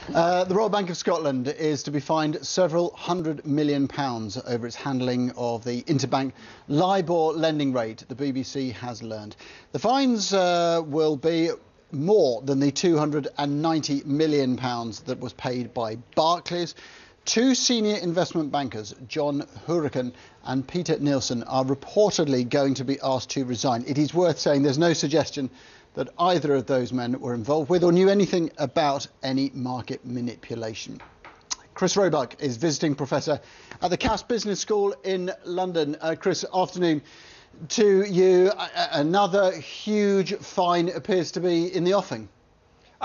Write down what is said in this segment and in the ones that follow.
The Royal Bank of Scotland is to be fined several £100 million over its handling of the interbank LIBOR lending rate, the BBC has learned. The fines will be more than the £290 million that was paid by Barclays. Two senior investment bankers, John Hurricane and Peter Nielsen, are reportedly going to be asked to resign. It is worth saying there's no suggestion that either of those men were involved with or knew anything about any market manipulation. Chris Roebuck is visiting professor at the Cass Business School in London. Chris, afternoon to you. Another huge fine appears to be in the offing.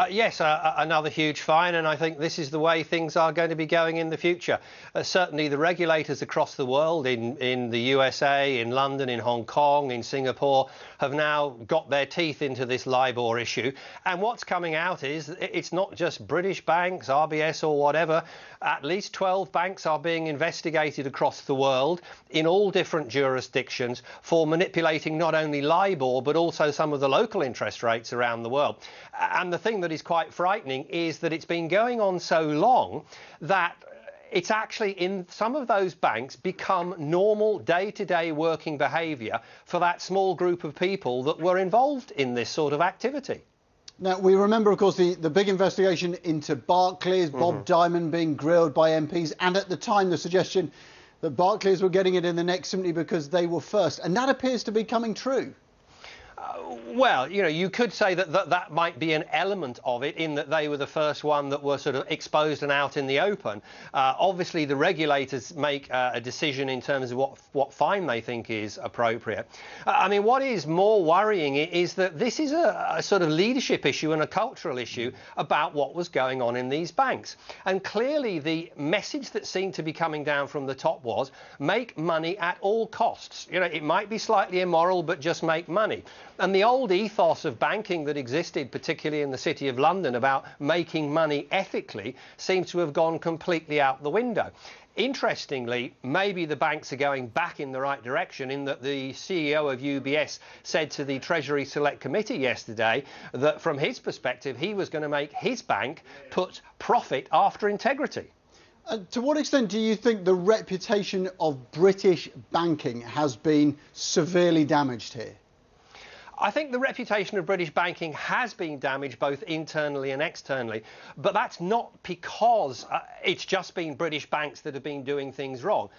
Yes, another huge fine, and I think this is the way things are going to be going in the future. Certainly the regulators across the world, in the USA, in London, in Hong Kong, in Singapore, have now got their teeth into this LIBOR issue. And what's coming out is it's not just British banks, RBS or whatever. At least 12 banks are being investigated across the world in all different jurisdictions for manipulating not only LIBOR but also some of the local interest rates around the world. And the thing that is quite frightening is that it's been going on so long that it's actually, in some of those banks, become normal day-to-day working behaviour for that small group of people that were involved in this sort of activity. Now, we remember, of course, the big investigation into Barclays, Bob Diamond being grilled by MPs, and at the time the suggestion that Barclays were getting it in the neck simply because they were first. And that appears to be coming true. Well, you know, you could say that might be an element of it, in that they were the first one that were sort of exposed and out in the open. Obviously, the regulators make a decision in terms of what fine they think is appropriate. I mean, what is more worrying is that this is a sort of leadership issue and a cultural issue about what was going on in these banks. And clearly, the message that seemed to be coming down from the top was make money at all costs. You know, it might be slightly immoral, but just make money. And the old ethos of banking that existed, particularly in the City of London, about making money ethically, seems to have gone completely out the window. Interestingly, maybe the banks are going back in the right direction, in that the CEO of UBS said to the Treasury Select Committee yesterday that from his perspective, he was going to make his bank put profit after integrity. To what extent do you think the reputation of British banking has been severely damaged here? I think the reputation of British banking has been damaged both internally and externally, but that's not because it's just been British banks that have been doing things wrong.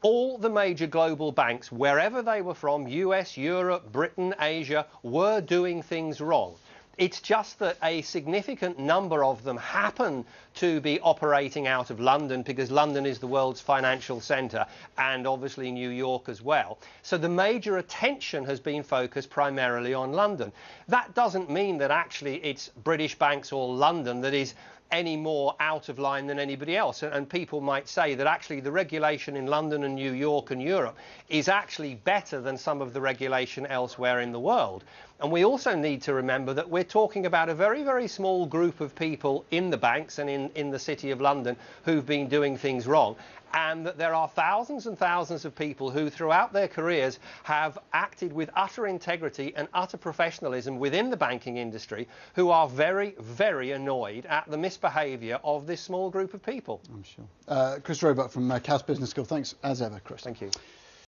All the major global banks, wherever they were from, US, Europe, Britain, Asia, were doing things wrong. It's just that a significant number of them happen to be operating out of London, because London is the world's financial centre, and obviously New York as well. So the major attention has been focused primarily on London. That doesn't mean that actually it's British banks or London that is any more out of line than anybody else. And people might say that actually the regulation in London and New York and Europe is actually better than some of the regulation elsewhere in the world. And we also need to remember that we're talking about a very, very small group of people in the banks and in the City of London who've been doing things wrong, and that there are thousands and thousands of people who throughout their careers have acted with utter integrity and utter professionalism within the banking industry, who are very, very annoyed at the misbehaviour of this small group of people. I'm sure. Chris Roebuck from Cass Business School. Thanks as ever, Chris. Thank you.